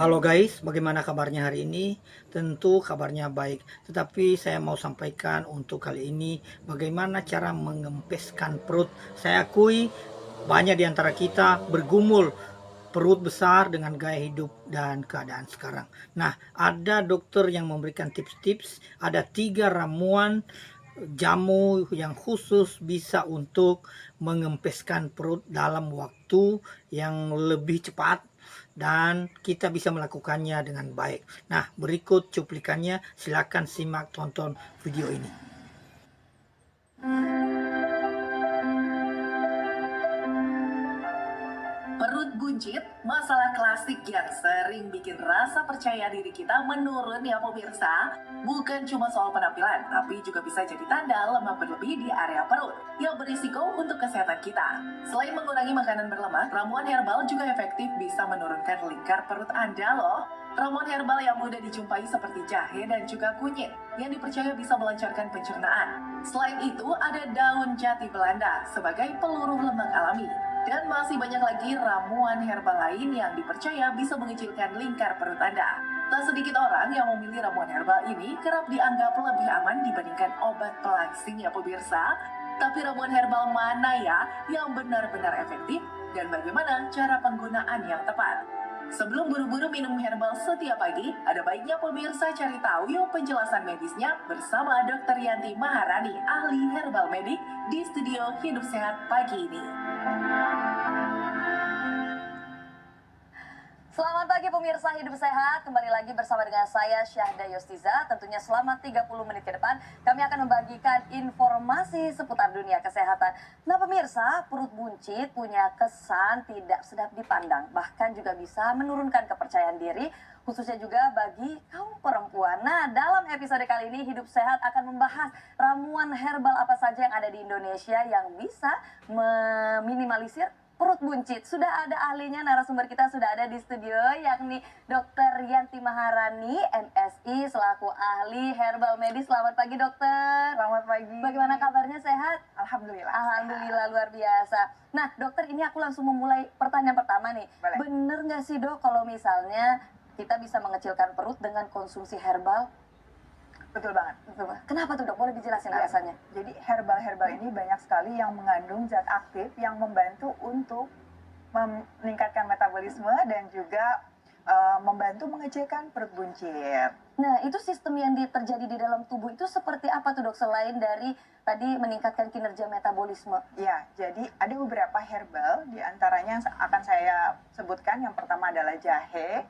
Halo guys, bagaimana kabarnya hari ini? Tentu kabarnya baik, tetapi saya mau sampaikan untuk kali ini bagaimana cara mengempeskan perut. Saya akui banyak di antara kita bergumul perut besar dengan gaya hidup dan keadaan sekarang. Nah, ada dokter yang memberikan tips-tips, ada 3 ramuan jamu yang khusus bisa untuk mengempeskan perut dalam waktu yang lebih cepat dan kita bisa melakukannya dengan baik. Nah, berikut cuplikannya, silakan simak tonton video ini. Perut buncit, masalah klasik yang sering bikin rasa percaya diri kita menurun ya pemirsa. Bukan cuma soal penampilan, tapi juga bisa jadi tanda lemak berlebih di area perut yang berisiko untuk kesehatan kita. Selain mengurangi makanan berlemak, ramuan herbal juga efektif bisa menurunkan lingkar perut Anda loh. Ramuan herbal yang mudah dijumpai seperti jahe dan juga kunyit yang dipercaya bisa melancarkan pencernaan. Selain itu, ada daun jati Belanda sebagai peluru lemak alami. Dan masih banyak lagi ramuan herbal lain yang dipercaya bisa mengecilkan lingkar perut Anda. Tak sedikit orang yang memilih ramuan herbal ini kerap dianggap lebih aman dibandingkan obat pelangsing ya pemirsa. Tapi ramuan herbal mana ya yang benar-benar efektif dan bagaimana cara penggunaan yang tepat? Sebelum buru-buru minum herbal setiap pagi, ada baiknya pemirsa cari tahu yuk penjelasan medisnya bersama Dr. Yanti Maharani, ahli herbal medik di studio Hidup Sehat pagi ini. Selamat pagi pemirsa Hidup Sehat, kembali lagi bersama dengan saya Syahda Yostiza. Tentunya selama 30 menit ke depan kami akan membagikan informasi seputar dunia kesehatan. Nah pemirsa, perut buncit punya kesan tidak sedap dipandang, bahkan juga bisa menurunkan kepercayaan diri, khususnya juga bagi kaum perempuan. Nah dalam episode kali ini Hidup Sehat akan membahas ramuan herbal apa saja yang ada di Indonesia yang bisa meminimalisir perut buncit. Sudah ada ahlinya, narasumber kita sudah ada di studio, yakni Dr. Yanti Maharani, MSI, selaku ahli herbal medis. Selamat pagi dokter. Selamat pagi. Bagaimana kabarnya, sehat? Alhamdulillah. Alhamdulillah, luar biasa. Nah dokter, ini aku langsung memulai pertanyaan pertama nih. Boleh. Bener nggak sih dok kalau misalnya kita bisa mengecilkan perut dengan konsumsi herbal? Betul banget. Kenapa tuh dok? Boleh dijelasin Ya. alasannya? Jadi herbal-herbal ini banyak sekali yang mengandung zat aktif yang membantu untuk meningkatkan metabolisme dan juga membantu mengecilkan perut buncit. Nah, itu sistem yang terjadi di dalam tubuh itu seperti apa tuh dok, selain dari tadi meningkatkan kinerja metabolisme? Ya, jadi ada beberapa herbal, di antaranya yang akan saya sebutkan. Yang pertama adalah jahe.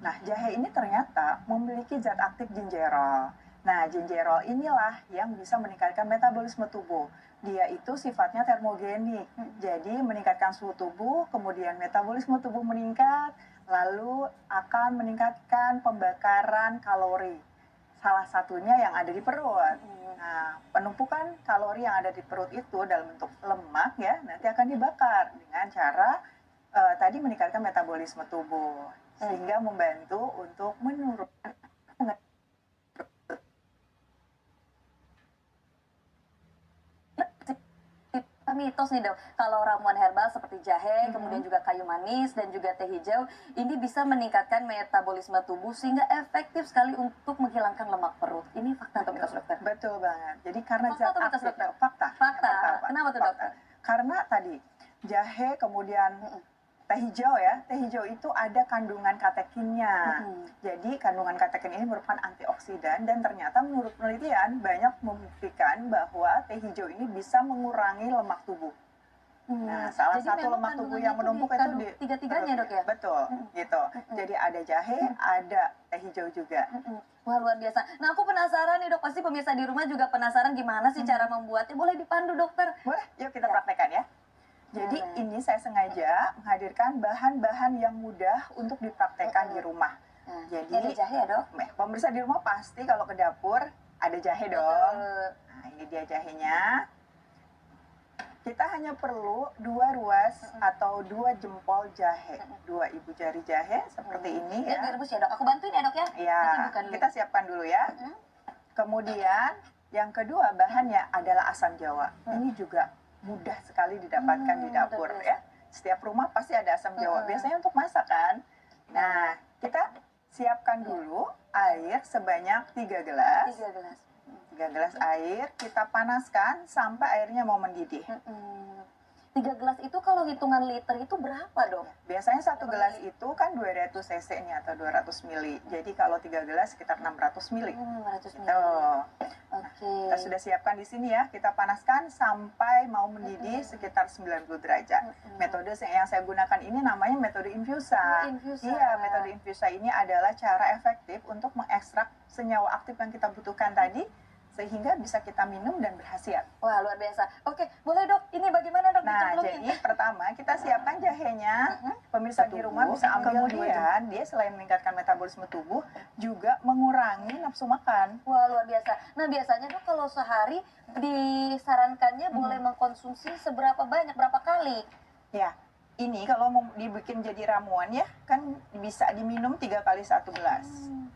Nah, jahe ini ternyata memiliki zat aktif ginjerol. Nah, ginjerol inilah yang bisa meningkatkan metabolisme tubuh. Dia itu sifatnya termogenik, jadi meningkatkan suhu tubuh, kemudian metabolisme tubuh meningkat, lalu akan meningkatkan pembakaran kalori. Salah satunya yang ada di perut. Nah, penumpukan kalori yang ada di perut itu dalam bentuk lemak ya, nanti akan dibakar dengan cara tadi meningkatkan metabolisme tubuh, sehingga membantu untuk menurunkan Mitos nih dok, kalau ramuan herbal seperti jahe, kemudian juga kayu manis dan juga teh hijau, ini bisa meningkatkan metabolisme tubuh sehingga efektif sekali untuk menghilangkan lemak perut. Ini fakta atau mitos dokter? Betul banget. Jadi karena Fakta zat atau mitos, aktif, dokter? fakta. Fakta. Pak. Kenapa tuh, Fakta. dokter? Karena tadi jahe, kemudian teh hijau ya. Teh hijau itu ada kandungan katekinnya. Jadi kandungan katekin ini merupakan antioksidan dan ternyata menurut penelitian banyak membuktikan bahwa teh hijau ini bisa mengurangi lemak tubuh. Nah, salah Jadi satu memang lemak tubuh kandungannya yang itu menumpuk itu dikandung di tiga-tiganya, dok, ya? Betul, gitu. Jadi ada jahe, ada teh hijau juga. Wah, luar biasa. Nah, aku penasaran nih dok, pasti pemirsa di rumah juga penasaran gimana sih cara membuatnya. Boleh dipandu dokter? Boleh, yuk kita praktekkan ya. Jadi ini saya sengaja menghadirkan bahan-bahan yang mudah untuk dipraktekkan di rumah. Jadi Ada jahe ya dok? pemirsa di rumah pasti kalau ke dapur ada jahe dong. Nah, ini dia jahenya. Kita hanya perlu 2 ruas atau 2 jempol jahe, 2 ibu jari jahe seperti ini Biar ya. direbus ya dok? Aku bantuin ya dok ya? Ya, Nanti bukan dulu. kita siapkan dulu ya. Kemudian yang kedua bahannya adalah asam jawa. Ini juga mudah sekali didapatkan di dapur betul. ya. Setiap rumah pasti ada asam jawa. Biasanya untuk masak kan. Nah, kita siapkan dulu air sebanyak 3 gelas. 3 gelas. 3 gelas air, kita panaskan sampai airnya mau mendidih. 3 gelas itu kalau hitungan liter itu berapa, Dok? Biasanya 1 gelas itu kan 200 cc-nya atau 200 mili. Jadi kalau 3 gelas sekitar 600 mili. 500 ml. Gitu. Oke. Kita sudah siapkan di sini ya. Kita panaskan sampai mau mendidih sekitar 90 derajat. Metode yang saya gunakan ini namanya metode infusa. Infusa. Iya, metode infusa ini adalah cara efektif untuk mengekstrak senyawa aktif yang kita butuhkan tadi sehingga bisa kita minum dan berkhasiat. Wah, luar biasa. Oke, boleh, Dok. Ini bagaimana, Dok? Nah, dicemplungin? jadi pertama kita siapkan jahenya. Pemirsa di rumah bisa ambil kemudian dia selain meningkatkan metabolisme tubuh juga mengurangi nafsu makan. Wah, luar biasa. Nah, biasanya, Dok, kalau sehari disarankannya boleh mengkonsumsi seberapa banyak, berapa kali? Ya, ini kalau mau dibikin jadi ramuan ya kan bisa diminum 3 kali 1 gelas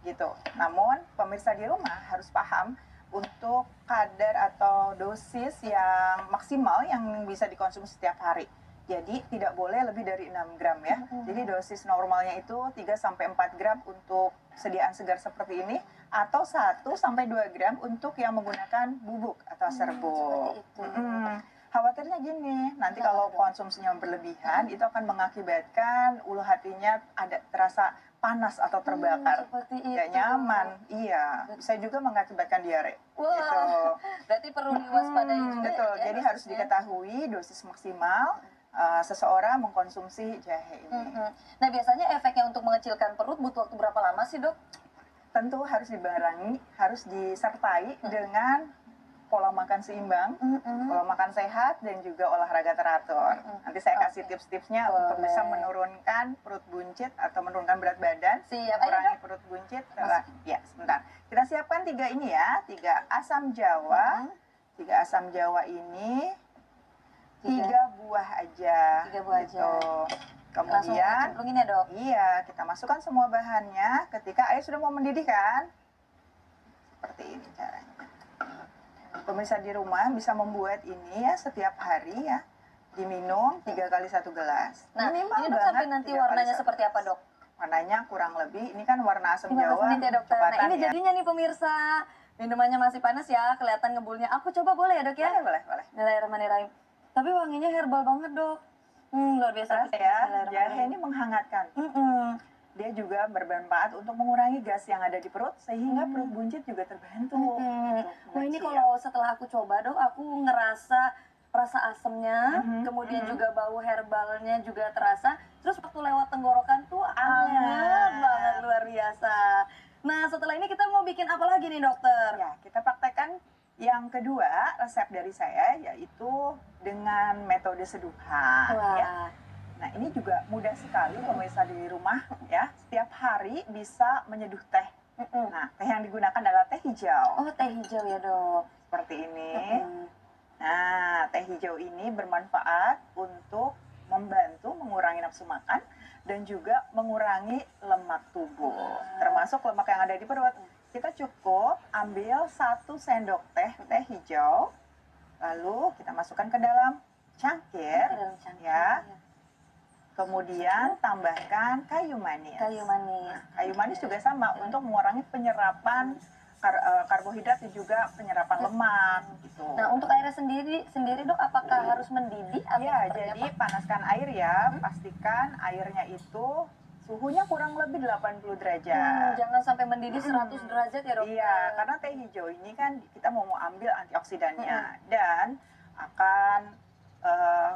gitu. Namun pemirsa di rumah harus paham untuk kadar atau dosis yang maksimal yang bisa dikonsumsi setiap hari. Jadi tidak boleh lebih dari 6 gram ya. Jadi dosis normalnya itu 3-4 gram untuk sediaan segar seperti ini atau 1-2 gram untuk yang menggunakan bubuk atau serbuk. Seperti itu. Khawatirnya gini, nanti kalau konsumsinya berlebihan itu akan mengakibatkan ulu hatinya ada terasa panas atau terbakar. Seperti itu. Gak nyaman, iya. Bisa juga mengakibatkan diare. Wah, Gitu. berarti perlu diwaspadai juga. Betul, ya, jadi harus dosisnya. diketahui dosis maksimal seseorang mengkonsumsi jahe ini. Nah, biasanya efeknya untuk mengecilkan perut butuh waktu berapa lama sih, Dok? Tentu harus dibarengi, harus disertai dengan pola makan seimbang, pola makan sehat, dan juga olahraga teratur. Nanti saya kasih tips-tipsnya untuk bisa menurunkan perut buncit atau menurunkan berat badan, Siap. mengurangi perut buncit. Ya, sebentar. Kita siapkan 3 ini ya, 3 asam jawa. 3 asam jawa ini 3 buah aja. 3 buah aja. Langsung Kemudian cemplungin ya, Dok? iya, kita masukkan semua bahannya ketika air sudah mau mendidih kan. Seperti ini caranya. Pemirsa di rumah bisa membuat ini ya setiap hari ya. Diminum 3 kali 1 gelas. Nah, Minimal ini, Dok, banget sampai nanti 3 kali warnanya 1 seperti apa, gelas. Dok? Warnanya kurang lebih, ini kan warna asam 15 jawa. menit ya, Dokter. Nah, coklat ini ya. jadinya nih pemirsa. Minumannya masih panas ya, kelihatan ngebulnya. Aku coba boleh ya, Dok ya? Boleh. Bismillahirrahmanirrahim. Tapi wanginya herbal banget, Dok. Luar biasa. Terus ya, jahe ini menghangatkan. Dia juga bermanfaat untuk mengurangi gas yang ada di perut sehingga perut buncit juga terbantu. Wah, ini kalau setelah aku coba, Dok, aku ngerasa rasa asamnya, kemudian juga bau herbalnya juga terasa. Terus waktu lewat tenggorokan tuh anget banget, luar biasa. Nah, setelah ini kita mau bikin apa lagi nih, Dokter? Ya, kita praktekkan yang kedua resep dari saya yaitu dengan metode seduhan. Wah. Ya. Nah, ini juga mudah sekali pemirsa di rumah ya. Setiap hari bisa menyeduh teh. Nah, teh yang digunakan adalah teh hijau. Oh, teh hijau ya, Dok. Seperti ini. Nah, teh hijau ini bermanfaat untuk membantu mengurangi nafsu makan dan juga mengurangi lemak tubuh. Termasuk lemak yang ada di perut. Kita cukup ambil 1 sendok teh hijau. Lalu kita masukkan ke dalam cangkir. Ya. Kemudian tambahkan kayu manis. Kayu manis. Kayu manis juga sama untuk mengurangi penyerapan karbohidrat dan juga penyerapan lemak gitu. Nah, untuk airnya sendiri Dok, apakah harus mendidih atau Ya, seperti jadi apa? panaskan air ya. Pastikan airnya itu suhunya kurang lebih 80 derajat. Jangan sampai mendidih 100 derajat ya, Dok. Iya, karena teh hijau ini kan kita mau ambil antioksidannya dan akan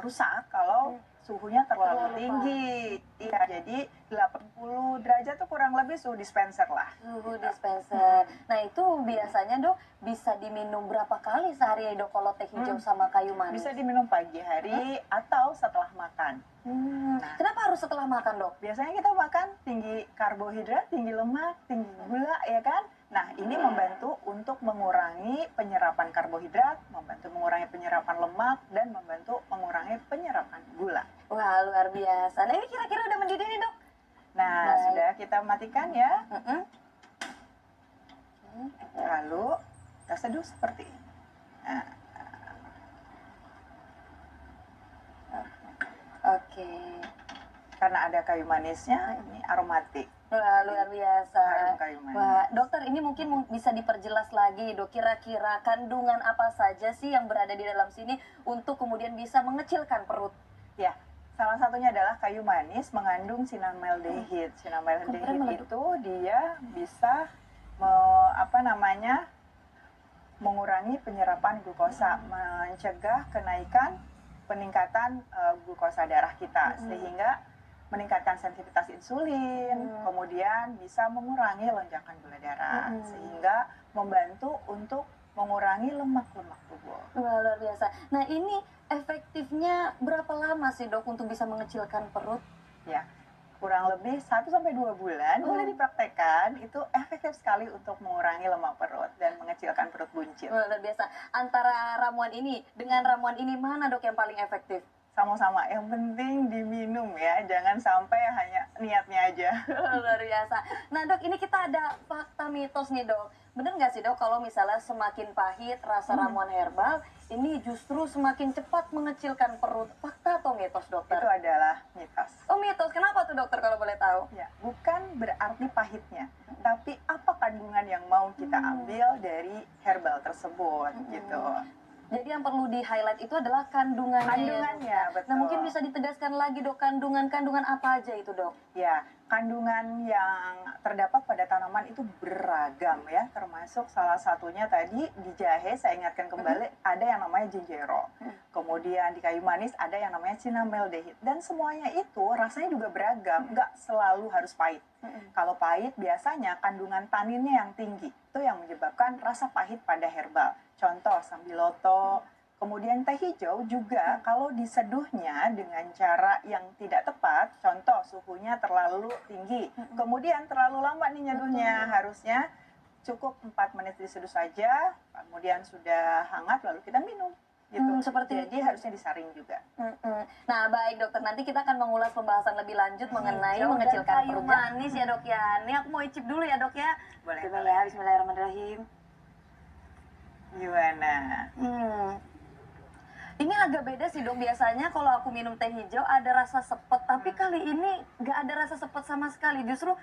rusak kalau suhunya terlalu tinggi. Iya, jadi 80 derajat tuh kurang lebih suhu dispenser lah. Suhu dispenser. Nah, itu biasanya, Dok, bisa diminum berapa kali sehari ya, Dok, kalau teh hijau sama kayu manis? Bisa diminum pagi hari atau setelah makan. Kenapa harus setelah makan, Dok? Biasanya kita makan tinggi karbohidrat, tinggi lemak, tinggi gula, ya kan? Nah, ini membantu untuk mengurangi penyerapan karbohidrat, membantu mengurangi penyerapan lemak, dan membantu mengurangi penyerapan gula. Wah, luar biasa. Nah, ini kira-kira udah mendidih nih, Dok? Nah, Baik. sudah kita matikan ya. Lalu kita seduh seperti ini. Nah, Oke. karena ada kayu manisnya, ini aromatik. Wah, luar biasa. Harum kayu manis. Wah, dokter ini mungkin bisa diperjelas lagi dok, kira-kira kandungan apa saja sih yang berada di dalam sini untuk kemudian bisa mengecilkan perut? Ya, salah satunya adalah kayu manis mengandung cinnamaldehyde. Kemarin Cinnamaldehyde meledup. itu dia bisa mengurangi penyerapan glukosa, mencegah kenaikan peningkatan glukosa darah kita, sehingga meningkatkan sensitivitas insulin, kemudian bisa mengurangi lonjakan gula darah, sehingga membantu untuk mengurangi lemak-lemak tubuh. Wah, luar biasa. Nah, ini efektifnya berapa lama sih dok untuk bisa mengecilkan perut? Ya, kurang lebih 1-2 bulan boleh dipraktekkan, itu efektif sekali untuk mengurangi lemak perut dan mengecilkan perut buncit. Wah, luar biasa. Antara ramuan ini dengan ramuan ini mana dok yang paling efektif? Sama-sama, yang penting diminum ya, jangan sampai hanya niatnya aja. Luar biasa. Nah dok, ini kita ada fakta mitos nih dok. Bener nggak sih dok kalau misalnya semakin pahit rasa ramuan herbal, ini justru semakin cepat mengecilkan perut? Fakta atau mitos dokter? Itu adalah mitos. Oh mitos, kenapa tuh dokter kalau boleh tahu? Ya, bukan berarti pahitnya, tapi apa kandungan yang mau kita ambil dari herbal tersebut gitu. Jadi yang perlu di-highlight itu adalah kandungannya. Kandungannya, betul. Nah mungkin bisa ditegaskan lagi dok, kandungan-kandungan apa aja itu dok? Ya, kandungan yang terdapat pada tanaman itu beragam ya, termasuk salah satunya tadi di jahe, saya ingatkan kembali, ada yang namanya jinjero. Kemudian di kayu manis ada yang namanya cinnamaldehyde. Dan semuanya itu rasanya juga beragam, nggak selalu harus pahit. Kalau pahit biasanya kandungan taninnya yang tinggi, itu yang menyebabkan rasa pahit pada herbal. Contoh sambiloto, kemudian teh hijau juga kalau diseduhnya dengan cara yang tidak tepat, contoh suhunya terlalu tinggi, kemudian terlalu lama nih nyeduhnya, harusnya cukup 4 menit diseduh saja, kemudian sudah hangat lalu kita minum. Gitu. Seperti Jadi harusnya disaring juga. Nah baik dokter, nanti kita akan mengulas pembahasan lebih lanjut mengenai hijau mengecilkan dan kayu perut manis ya dok ya. Ini aku mau icip dulu ya dok ya. Boleh. Coba ya, bismillahirrahmanirrahim. Gimana? Ini agak beda sih dok, biasanya kalau aku minum teh hijau ada rasa sepet, tapi kali ini nggak ada rasa sepet sama sekali. Justru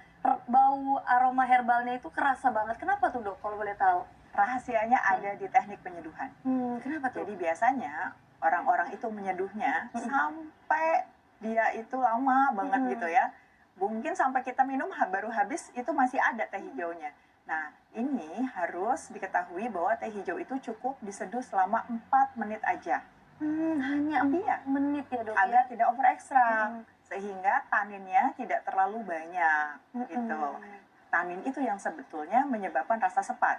bau aroma herbalnya itu kerasa banget. Kenapa tuh dok kalau boleh tahu? Rahasianya ada di teknik penyeduhan. Kenapa tuh? Jadi biasanya orang-orang itu menyeduhnya sampai dia itu lama banget gitu ya. Mungkin sampai kita minum baru habis itu masih ada teh hijaunya. Nah, ini harus diketahui bahwa teh hijau itu cukup diseduh selama 4 menit aja. Hanya 4 menit ya dok Agar ya? tidak over ekstrak, sehingga taninnya tidak terlalu banyak gitu. Tanin itu yang sebetulnya menyebabkan rasa sepat.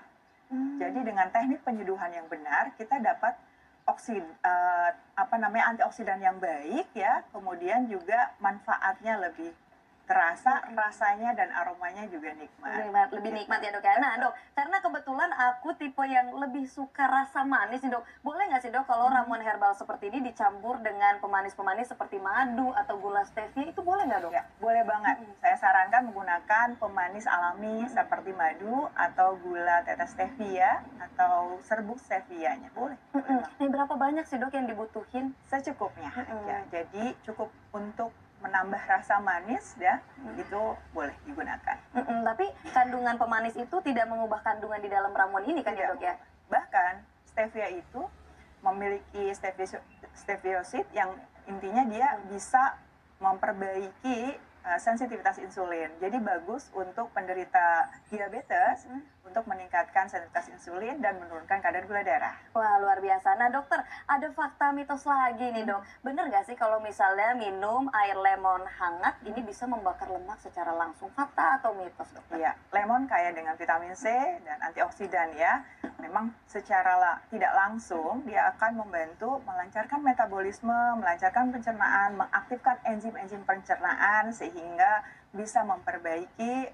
Jadi dengan teknik penyeduhan yang benar, kita dapat antioksidan yang baik ya, kemudian juga manfaatnya lebih terasa, rasanya dan aromanya juga nikmat. Lebih nikmat ya dok ya. Nah dok, karena kebetulan aku tipe yang lebih suka rasa manis nih dok. Boleh nggak sih dok kalau ramuan herbal seperti ini dicampur dengan pemanis-pemanis seperti madu atau gula stevia, itu boleh nggak dok? Ya, boleh banget. Saya sarankan menggunakan pemanis alami seperti madu atau gula tetes stevia atau serbuk stevianya. Boleh. Ini berapa banyak sih dok yang dibutuhin? Secukupnya aja. Jadi cukup untuk menambah rasa manis ya, itu boleh digunakan. Tapi kandungan pemanis itu tidak mengubah kandungan di dalam ramuan ini kan ya dok ya? Bahkan stevia itu memiliki steviosid yang intinya dia bisa memperbaiki sensitivitas insulin. Jadi bagus untuk penderita diabetes untuk meningkatkan sensitivitas insulin dan menurunkan kadar gula darah. Wah luar biasa. Nah dokter, ada fakta mitos lagi nih dok. Bener nggak sih kalau misalnya minum air lemon hangat ini bisa membakar lemak secara langsung? Fakta atau mitos dokter? Iya, lemon kaya dengan vitamin C dan antioksidan ya. Memang secara tidak langsung dia akan membantu melancarkan metabolisme, melancarkan pencernaan, mengaktifkan enzim-enzim pencernaan sehingga bisa memperbaiki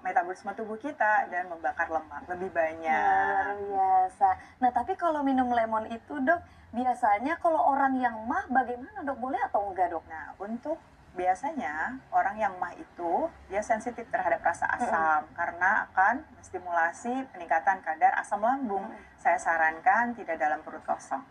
metabolisme tubuh kita dan membakar lemak lebih banyak. Luar biasa. Nah tapi kalau minum lemon itu dok, biasanya kalau orang yang mah bagaimana dok? Boleh atau enggak dok? Nah untuk biasanya orang yang mah itu dia sensitif terhadap rasa asam karena akan menstimulasi peningkatan kadar asam lambung. Saya sarankan tidak dalam perut kosong.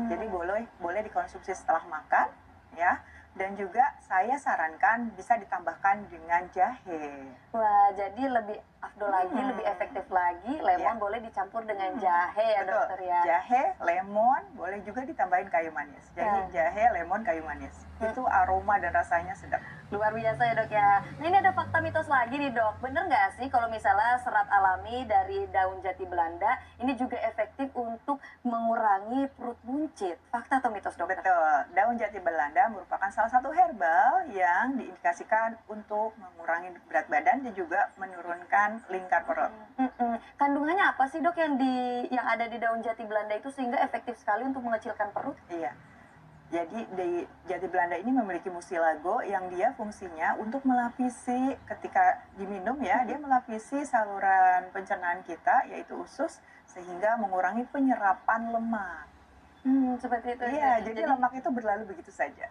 Jadi boleh dikonsumsi setelah makan ya. Dan juga saya sarankan bisa ditambahkan dengan jahe. Wah, jadi lebih afdol lagi, Hmm. lebih efektif lagi, lemon Iya. boleh dicampur dengan jahe ya Betul. dokter ya. Jahe, lemon, boleh juga ditambahin kayu manis. Jadi jahe, lemon, kayu manis. Itu aroma dan rasanya sedap. Luar biasa ya dok ya. Nah ini ada fakta mitos lagi nih dok. Bener nggak sih kalau misalnya serat alami dari daun jati Belanda ini juga efektif untuk mengurangi perut buncit? Fakta atau mitos dokter? Betul. Daun jati Belanda merupakan salah satu herbal yang diindikasikan untuk mengurangi berat badan dan juga menurunkan lingkar perut. Kandungannya apa sih dok yang ada di daun jati Belanda itu sehingga efektif sekali untuk mengecilkan perut? Iya. Jadi di jati Belanda ini memiliki mucilago yang dia fungsinya untuk melapisi ketika diminum ya, dia melapisi saluran pencernaan kita yaitu usus sehingga mengurangi penyerapan lemak. Seperti itu. Iya, jadi lemak itu berlalu begitu saja.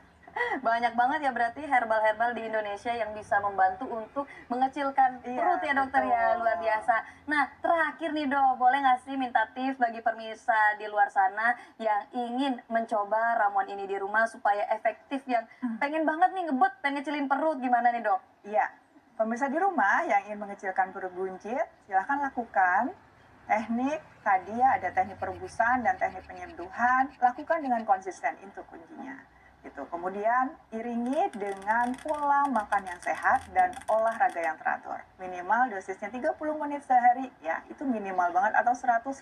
banyak banget ya berarti herbal-herbal di Indonesia yang bisa membantu untuk mengecilkan Iya, perut ya dokter ya, betul. luar biasa. Nah terakhir nih dok, boleh nggak sih minta tips bagi pemirsa di luar sana yang ingin mencoba ramuan ini di rumah supaya efektif, yang pengen banget nih ngebut, pengen ngecilin perut, gimana nih dok? Iya, pemirsa di rumah yang ingin mengecilkan perut buncit, silahkan lakukan teknik tadi ya, ada teknik perebusan dan teknik penyeduhan, lakukan dengan konsisten, itu kuncinya. Gitu. Kemudian iringi dengan pola makan yang sehat dan olahraga yang teratur. Minimal dosisnya 30 menit sehari, ya itu minimal banget, atau 150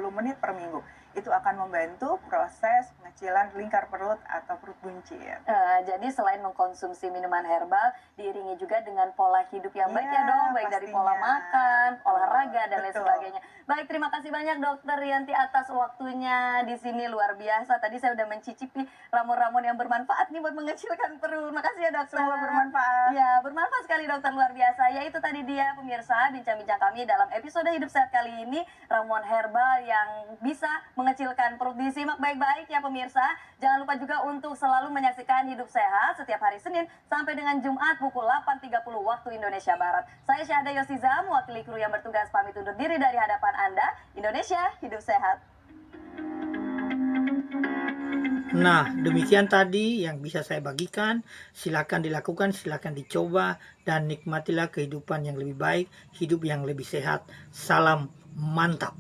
menit per minggu. Itu akan membantu proses pengecilan lingkar perut atau perut buncit. Jadi selain mengkonsumsi minuman herbal, diiringi juga dengan pola hidup yang baik Iya, ya dong, baik dari pola pastinya. makan, olahraga dan lain Betul. sebagainya. Baik, terima kasih banyak Dokter Rianti atas waktunya di sini, luar biasa. Tadi saya udah mencicipi ramuan-ramuan yang bermanfaat nih buat mengecilkan perut. Makasih ya dokter. Semua bermanfaat. Ya, bermanfaat sekali dokter, luar biasa. Ya itu tadi dia pemirsa bincang-bincang kami dalam episode Hidup Sehat kali ini, ramuan herbal yang bisa mengecilkan perut. Disimak baik-baik ya pemirsa. Jangan lupa juga untuk selalu menyaksikan Hidup Sehat setiap hari Senin sampai dengan Jumat pukul 8.30 waktu Indonesia Barat. Saya Syahda Yostiza, mewakili kru yang bertugas pamit undur diri dari hadapan Anda. Indonesia, hidup sehat. Nah, demikian tadi yang bisa saya bagikan. Silakan dilakukan, silakan dicoba, dan nikmatilah kehidupan yang lebih baik, hidup yang lebih sehat. Salam mantap.